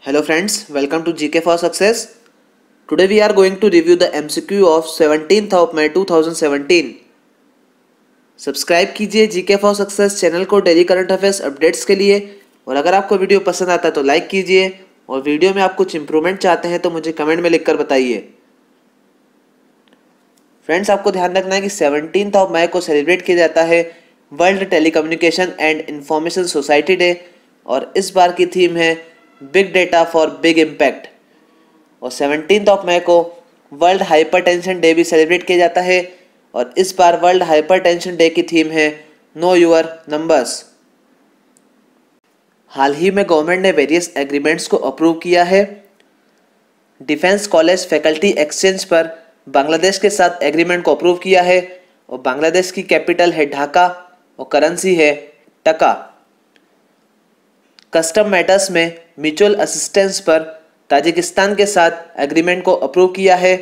Hello friends, welcome to GK for Success. Today we are going to review the MCQ of 17th of May 2017. Subscribe कीजिए GK for Success channel को daily current affairs updates के लिए, और अगर आपको video पसंद आता है तो लाइक कीजिए, और वीडियो में आप कुछ इंप्रूवमेंट चाहते हैं तो मुझे कमेंट में लिखकर बताइए। फ्रेंड्स, आपको ध्यान रखना है कि 17th ऑफ मई को सेलिब्रेट किया जाता है world telecommunication and information society day, और इस बार की थीम है big data for big impact. और 17th ऑफ मई को वर्ल्ड हाइपरटेंशन डे भी सेलिब्रेट किया जाता है, और इस बार वर्ल्ड हाइपरटेंशन डे की थीम है नो योर नंबर्स। हाल ही में गवर्नमेंट ने वेरियस एग्रीमेंट्स को अप्रूव किया है। डिफेंस कॉलेज फैकल्टी एक्सचेंज पर बांग्लादेश के साथ एग्रीमेंट को अप्रूव किया है, और बांग्लादेश की कैपिटल है ढाका और करेंसी है टका। कस्टम मैटर्स में म्यूचुअल असिस्टेंस पर ताजिकिस्तान के साथ एग्रीमेंट को अप्रूव किया है,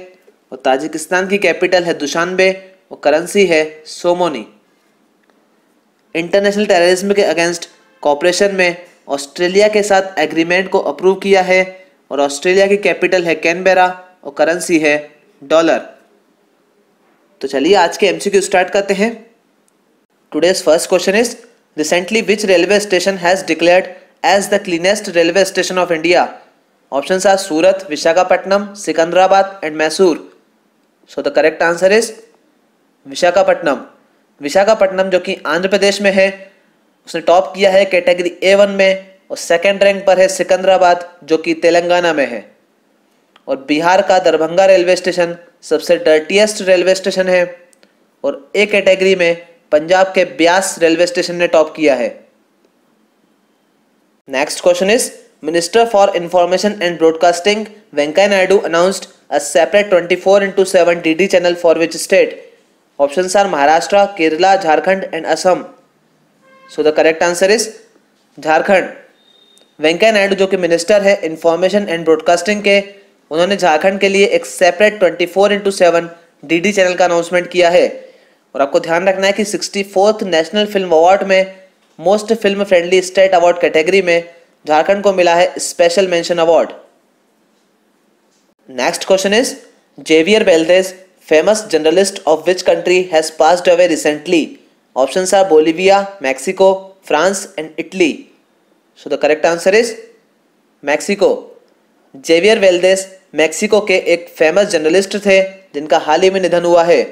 और ताजिकिस्तान की कैपिटल है दुशानबे और करेंसी है सोमोनी। इंटरनेशनल टेररिज्म के अगेंस्ट कॉपरेशन में ऑस्ट्रेलिया के साथ एग्रीमेंट को अप्रूव किया है, और ऑस्ट्रेलिया की कैपिटल है कैनबेरा और करेंसी है डॉलर। तो चलिए आज के एमसीक्यू स्टार्ट करते हैं। Today's first question is recently which railway station has declared as the cleanest railway station of India? Options are Surat, Visakhapatnam, Secunderabad and Mysore. So the correct answer is Visakhapatnam. Visakhapatnam जो कि आंध्र प्रदेश में है, उसने top किया है category A1 में, और second rank पर है सिकंदराबाद जो कि तेलंगाना में है। और बिहार का दरभंगा रेलवे स्टेशन सबसे डर्टीएस्ट रेलवे स्टेशन है, और ए कैटेगरी में पंजाब के ब्यास रेलवे स्टेशन ने टॉप किया है। Next question is Minister for Information and Broadcasting Venkaiah Naidu announced a separate 24/7 DD channel for which state? Options are Maharashtra, Kerala, Jharkhand and Assam. So the correct answer is Jharkhand. Venkaiah Naidu जो कि minister है information and broadcasting के, उन्होंने झारखंड के लिए एक separate 24/7 DD channel का announcement किया है। और आपको ध्यान रखना है कि 64th नेशनल फिल्म अवार्ड में most film friendly state award category में झारखंड को मिला है special mention award. Next question is Javier Valdez famous journalist of which country has passed away recently? Options are Bolivia, Mexico, France and Italy. So the correct answer is Mexico. Javier Valdez Mexico के एक famous journalist थे जिनका हाल ही में निधन हुआ है।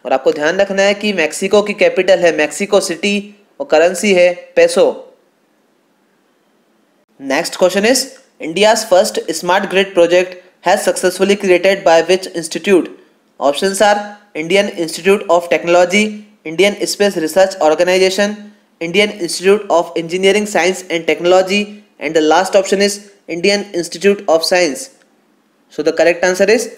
और आपको ध्यान रखना है कि मैक्सिको की कैपिटल है मैक्सिको सिटी और करेंसी है peso. Next question is India's first smart grid project has successfully created by which institute? Options are Indian institute of technology, Indian space research organisation, Indian institute of engineering science and technology, and the last option is Indian institute of science. So the correct answer is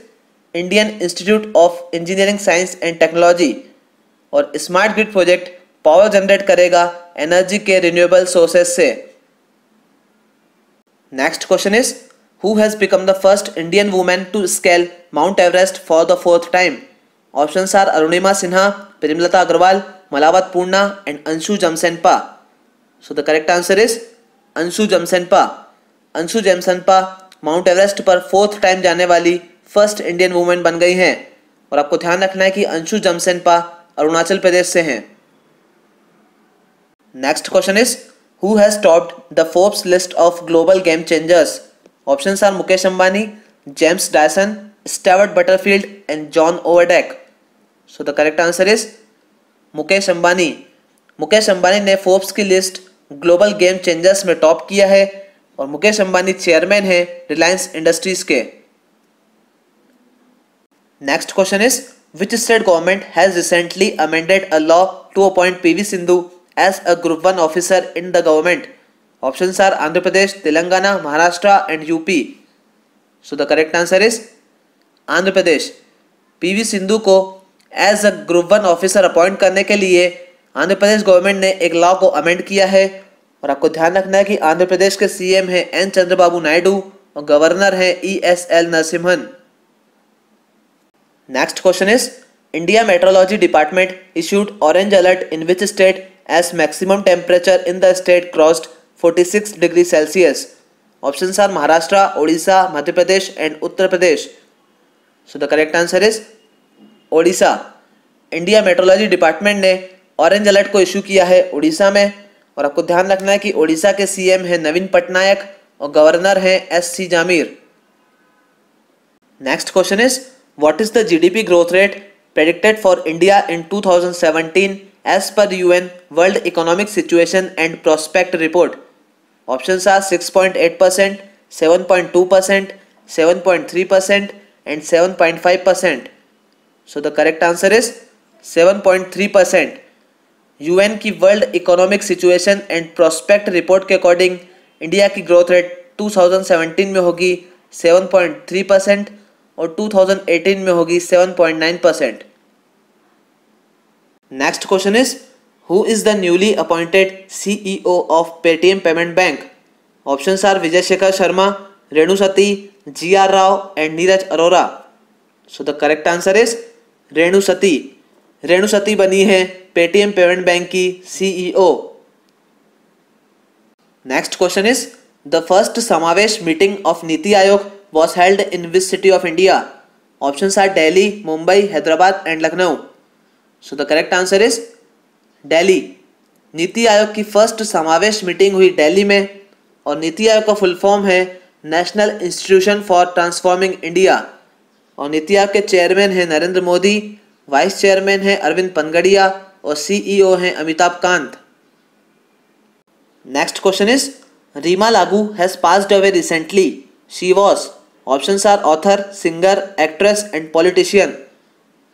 Indian institute of engineering science and technology. और smart grid project power generate करेगा energy के renewable sources से। Next question is who has become the first Indian women to scale mount Everest for the 4th time? Options are Arunima Sinha, Premlata Agarwal, Malavath Purna and Anshu Jamsenpa. So the correct answer is Anshu Jamsenpa. Anshu Jamsenpa mount Everest पर 4th time जाने वाली first Indian women बन गई हैं। और आपको ध्यान रखना है कि अंशु जमसेनपा अरुणाचल प्रदेश से हैं। Next question is who has topped the Forbes list of global game changers? Options are Mukesh Ambani, James Dyson, Stewart Butterfield and John Overdeck. So the correct answer is Mukesh Ambani. Mukesh Ambani ने फोर्ब्स की लिस्ट ग्लोबल गेम चेंजर्स में top किया है, और Mukesh Ambani chairman है Reliance industries के। Next question is which state government has recently amended a law to appoint PV Sindhu as a group 1 officer in the government? Options are Andhra Pradesh, Telangana, Maharashtra and UP. So the correct answer is Andhra Pradesh. PV Sindhu को as a group 1 officer appoint करने के लिए Andhra Pradesh government ने एक law को amend किया है। और आपको ध्यान रखना है कि आंध्र प्रदेश के CM है N चंद्रबाबू नायडू और गवर्नर है ESL Narasimhan. Next question is India meteorology department issued orange alert in which state as maximum temperature in the state crossed 46 degrees Celsius? Options are Maharashtra, Odisha, Madhya Pradesh and Uttar Pradesh. So the correct answer is Odisha. India meteorology department ने orange alert को issue किया है उड़ीसा में, और आपको ध्यान रखना है कि उड़ीसा के सीएम है नवीन पटनायक और गवर्नर है S C. Jamir. Next question is what is the GDP growth rate predicted for India in 2017 as per UN world economic situation and prospect report. Options are 6.8%, 7.2%, 7.3% and 7.5%। So the correct answer is 7.3%। UN की world economic situation and prospect report के according India की growth rate 2017 में होगी 7.3% और 2018 में होगी 7.9%। Next question is who is the newly appointed CEO of Paytm payment bank. Options are Vijay Shekhar Sharma, Renu Sati, G R. Rao and Neeraj Arora. So the correct answer is Renu Sati. Renu Sati बनी है Paytm payment bank की CEO. Next question is the first Samavesh meeting of NITI Aayog was held in which city of India? Options are Delhi, Mumbai, Hyderabad and Lucknow. So the correct answer is Delhi. NITI Aayog की first Samavesh meeting हुई दिल्ली में, और नीति आयोग का full form है national institution for transforming India, और नीति आयोग के chairman है Narendra Modi, vice chairman है अरविंद पनगड़िया और सीईओ हैं Amitabh Kant. Next question is Reema Lagoo has passed away recently. She was. Options are author, singer, actress and politician.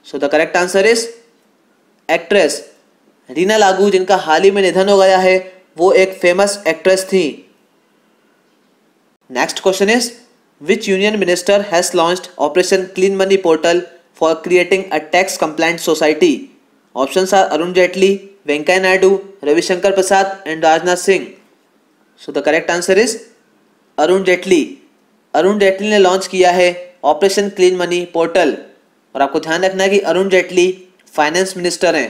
So the correct answer is actress. Reena लागू जिनका हाल ही में निधन हो गया है वो एक फेमस एक्ट्रेस थी। Next question is which union minister has launched operation clean money portal for creating a tax compliant society. Options are Arun Jaitley, Venkaiah Naidu, Ravishankar Prasad and Rajnath Singh. So the correct answer is Arun Jaitley. Arun Jaitley ने लॉन्च किया है ऑपरेशन क्लीन मनी पोर्टल, और आपको ध्यान रखना है कि Arun Jaitley finance minister हैं।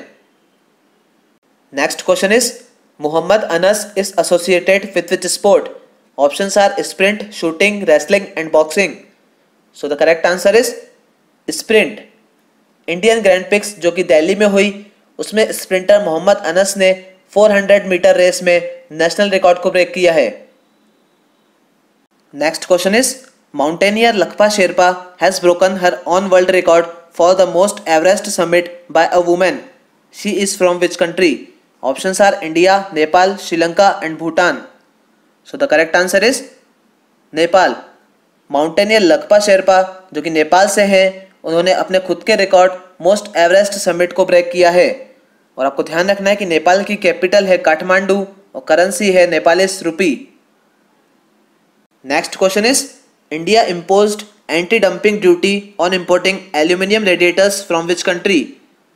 Next question is Mohammad Anas is associated with which sport. Options are sprint, shooting, wrestling and boxing. So the correct answer is sprint. Indian grand prix जो कि दिल्ली में हुई उसमें स्प्रिंटर मोहम्मद अनस ने 400 मीटर रेस में नेशनल रिकॉर्ड को break किया है। Next question is mountaineer Lakpa Sherpa has broken her own world record for the most Everest summit by a woman. She is from which country? Options are India, Nepal, Sri Lanka and Bhutan. So the correct answer is Nepal. Mountaineer Lakpa Sherpa जो कि नेपाल से हैं उन्होंने अपने खुद के record most Everest summit को break किया है, और आपको ध्यान रखना है कि नेपाल की कैपिटल है काठमांडू और करेंसी है नेपालिस रुपी। Next question is India imposed anti-dumping duty on importing aluminium radiators from which country?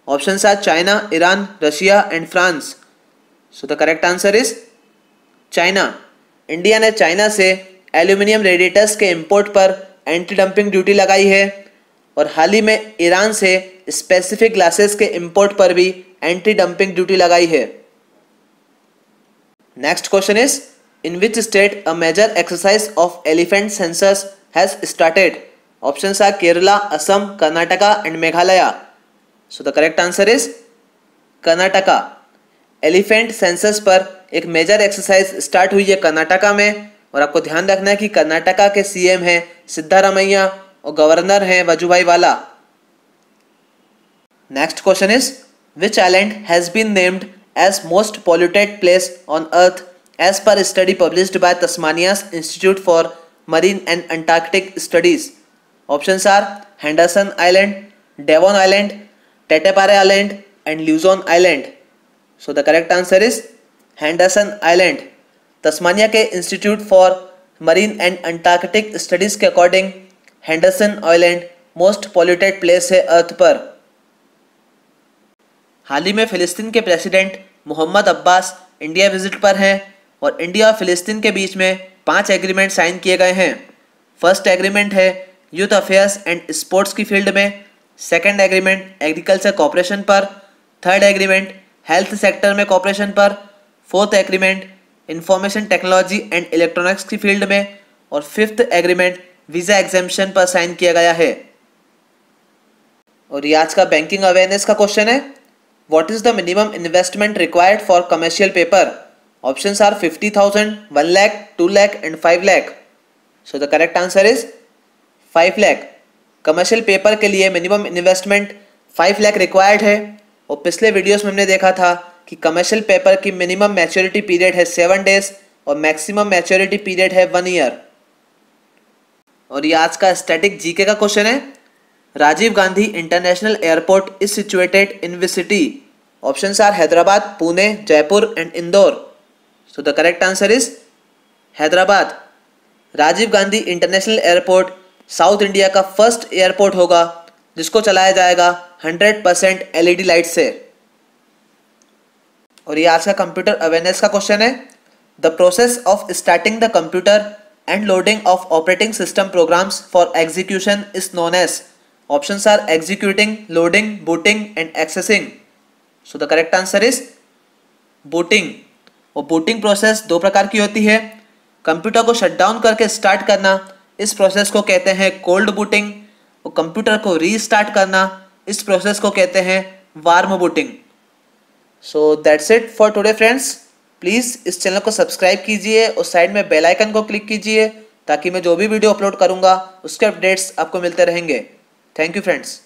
Options are China, Iran, Russia and France. So the correct answer is China. India ने चाइना से aluminium radiators के import पर anti dumping duty लगाई है, और हाल ही में Iran से स्पेसिफिक ग्लासेस के इंपोर्ट पर भी एंटी डंपिंग ड्यूटी लगाई है। Next question is In which state a major exercise of elephant census has started? Options are Kerala, Assam, Karnataka and Meghalaya. So the correct answer is Karnataka. Elephant census पर एक major exercise start हुई है कर्नाटका में, और आपको ध्यान रखना है कि कर्नाटका के सीएम हैं सिद्धारामैया और गवर्नर हैं Vajubhai Vala. Next question is which island has been named as most polluted place on earth as per a study published by Tasmania's Institute for Marine and Antarctic Studies. Options are Henderson Island, Devon Island, Tetepare Island and Luzon Island. So the correct answer is Henderson Island. Tasmania के institute for marine and Antarctic studies के according Henderson island most polluted place है earth पर। हाल ही में फिलिस्तीन के president Mohammad Abbas India visit पर हैं, और इंडिया और फिलिस्तीन के बीच में 5 एग्रीमेंट साइन किए गए हैं। फर्स्ट एग्रीमेंट है यूथ अफेयर्स एंड स्पोर्ट्स की फील्ड में, सेकंड एग्रीमेंट एग्रीकल्चर कॉपरेशन पर, थर्ड एग्रीमेंट हेल्थ सेक्टर में कॉपरेशन पर, fourth agreement information technology and electronics की फील्ड में, और 5th एग्रीमेंट वीजा एग्जेम्पशन पर साइन किया गया है। और ये आज का बैंकिंग अवेयरनेस का क्वेश्चन है, what is the minimum investment required for commercial paper? Options are 50,000, 1 lakh, 2 lakh and 5 lakh। So the correct answer is 5 lakh। Commercial paper के लिए मिनिमम इन्वेस्टमेंट 5 lakh रिक्वायर्ड है। और पिछले वीडियोस में हमने देखा था कि कमर्शियल पेपर की मिनिमम मैच्योरिटी पीरियड है 7 days और मैक्सिमम मैच्योरिटी पीरियड है 1 year। और ये आज का स्टैटिक जीके का क्वेश्चन है, Rajiv Gandhi international airport is situated in which city? Options are Hyderabad, Pune, Jaipur and Indore. So the correct answer is Hyderabad. Rajiv Gandhi international airport south India का फर्स्ट एयरपोर्ट होगा जिसको चलाया जाएगा 100% LED लाइट से। और ये आज का कंप्यूटर अवेयरनेस का क्वेश्चन है, the process of starting the computer and loading of operating system programs for execution is known as. Options are executing, loading, booting and accessing. So the correct answer is booting. और booting process 2 प्रकार की होती है, computer को shut down करके start करना, इस process को कहते हैं कोल्ड बूटिंग, और कंप्यूटर को रीस्टार्ट करना, इस प्रोसेस को कहते हैं warm booting. So that's it for today friends. Please इस चैनल को सब्सक्राइब कीजिए और साइड में बेल आइकन को क्लिक कीजिए ताकि मैं जो भी वीडियो अपलोड करूंगा उसके अपडेट्स आपको मिलते रहेंगे। Thank you friends.